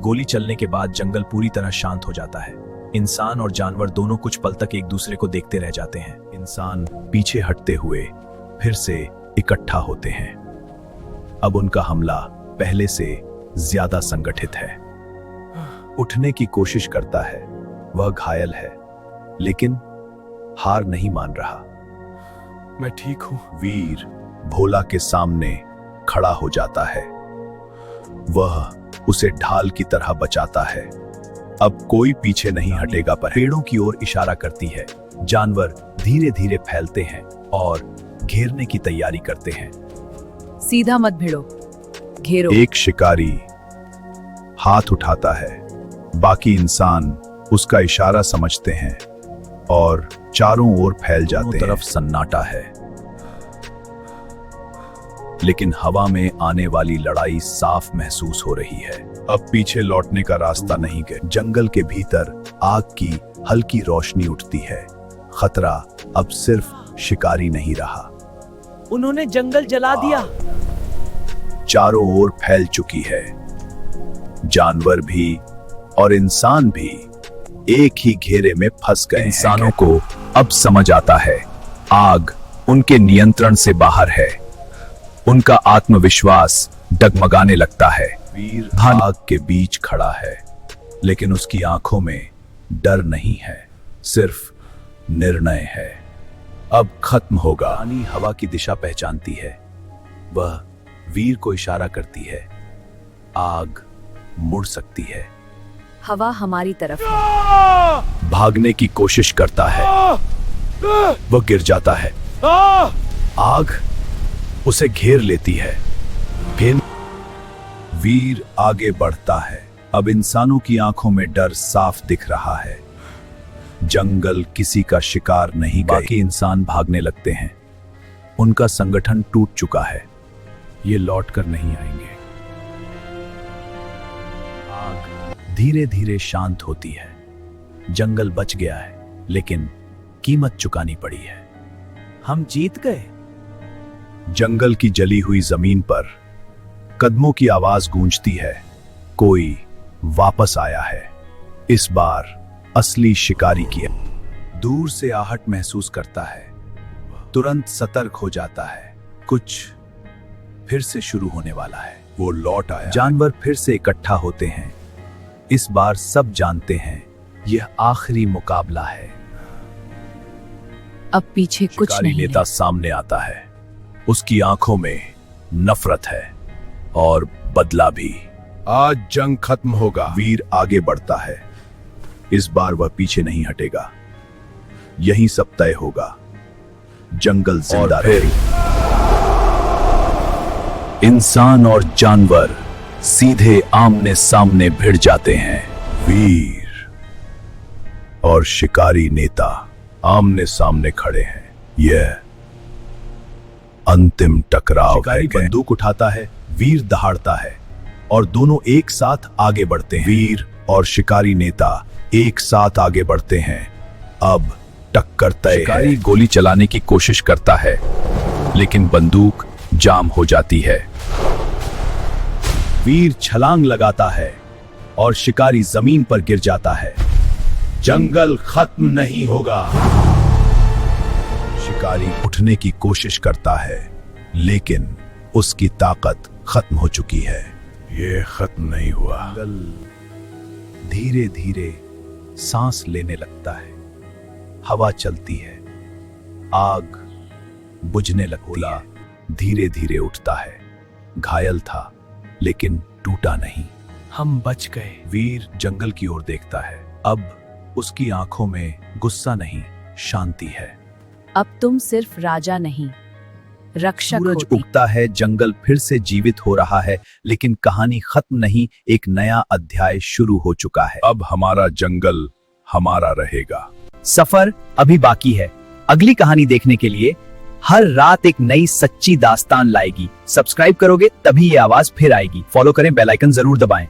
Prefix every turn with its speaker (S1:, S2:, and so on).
S1: गोली चलने के बाद जंगल पूरी तरह शांत हो जाता है। इंसान और जानवर दोनों कुछ पल तक एक दूसरे को देखते रह जाते हैं। इंसान पीछे हटते हुए फिर से इकट्ठा होते हैं। अब उनका हमला पहले से ज्यादा संगठित है। उठने की कोशिश करता है, वह घायल है लेकिन हार नहीं मान रहा।
S2: मैं ठीक हूं।
S1: वीर भोला के सामने खड़ा हो जाता है। वह उसे ढाल की तरह बचाता है। अब कोई पीछे नहीं हटेगा पर पेड़ों की ओर इशारा करती है। जानवर धीरे धीरे फैलते हैं और घेरने की तैयारी करते हैं।
S3: सीधा मत भिड़ो, घेरो।
S1: एक शिकारी हाथ उठाता है, बाकी इंसान उसका इशारा समझते हैं और चारों ओर फैल जाते हैं। तरफ सन्नाटा है लेकिन हवा में आने वाली लड़ाई साफ महसूस हो रही है। अब पीछे लौटने का रास्ता नहीं है। जंगल के भीतर आग की हल्की रोशनी उठती है। खतरा अब सिर्फ शिकारी नहीं रहा।
S4: उन्होंने जंगल जला दिया।
S1: चारों ओर फैल चुकी है। जानवर भी और इंसान भी एक ही घेरे में फंस गए। इंसानों को अब समझ आता है आग उनके नियंत्रण से बाहर है। उनका आत्मविश्वास डगमगाने लगता है। वीर आग के बीच खड़ा है लेकिन उसकी आंखों में डर नहीं है, सिर्फ निर्णय है। अब खत्म होगा। रानी हवा की दिशा पहचानती है। वह वीर को इशारा करती है। आग मुड़ सकती है।
S3: हवा हमारी तरफ है।
S1: भागने की कोशिश करता है। वह गिर जाता है। आग उसे घेर लेती है। फिर वीर आगे बढ़ता है। अब इंसानों की आंखों में डर साफ दिख रहा है। जंगल किसी का शिकार नहीं। बाकी इंसान भागने लगते हैं। उनका संगठन टूट चुका है। ये लौटकर नहीं आएंगे। आग धीरे धीरे शांत होती है। जंगल बच गया है लेकिन कीमत चुकानी पड़ी है।
S4: हम जीत गए।
S1: जंगल की जली हुई जमीन पर कदमों की आवाज गूंजती है। कोई वापस आया है। इस बार असली शिकारी की है। दूर से आहट महसूस करता है। तुरंत सतर्क हो जाता है। कुछ फिर से शुरू होने वाला है। वो लौट आया। जानवर फिर से इकट्ठा होते हैं। इस बार सब जानते हैं यह आखिरी मुकाबला है।
S3: अब पीछे कुछ
S1: शिकारी
S3: नहीं
S1: नेता
S3: है।
S1: सामने आता है। उसकी आंखों में नफरत है और बदला भी। आज जंग खत्म होगा। वीर आगे बढ़ता है। इस बार वह पीछे नहीं हटेगा। यहीं सब तय होगा। जंगल जिंदा रहेगा। इंसान और जानवर सीधे आमने सामने भिड़ जाते हैं। वीर और शिकारी नेता आमने सामने खड़े हैं। यह अंतिम टकराव है। बंदूक उठाता है। वीर दहाड़ता है और दोनों एक साथ आगे बढ़ते हैं। वीर और शिकारी नेता एक साथ आगे बढ़ते हैं। अब टक्कर तय है। शिकारी गोली चलाने की कोशिश करता है लेकिन बंदूक जाम हो जाती है। वीर छलांग लगाता है और शिकारी जमीन पर गिर जाता है। जंगल खत्म नहीं होगा। शिकारी उठने की कोशिश करता है लेकिन उसकी ताकत खत्म हो चुकी है। ये खत्म नहीं हुआ। जंगल धीरे धीरे सांस लेने लगता है। हवा चलती है। आग बुझने लगती है। धीरे धीरे उठता है। घायल था लेकिन टूटा नहीं।
S4: हम बच गए।
S1: वीर जंगल की ओर देखता है। अब उसकी आंखों में गुस्सा नहीं, शांति है।
S3: अब तुम सिर्फ राजा नहीं, रक्षक
S1: सूरज
S3: होती।
S1: उगता है। जंगल फिर से जीवित हो रहा है लेकिन कहानी खत्म नहीं। एक नया अध्याय शुरू हो चुका है। अब हमारा जंगल हमारा रहेगा।
S4: सफर अभी बाकी है। अगली कहानी देखने के लिए हर रात एक नई सच्ची दास्तान लाएगी। सब्सक्राइब करोगे तभी ये आवाज फिर आएगी। फॉलो करें, बेल आइकन जरूर दबाएं।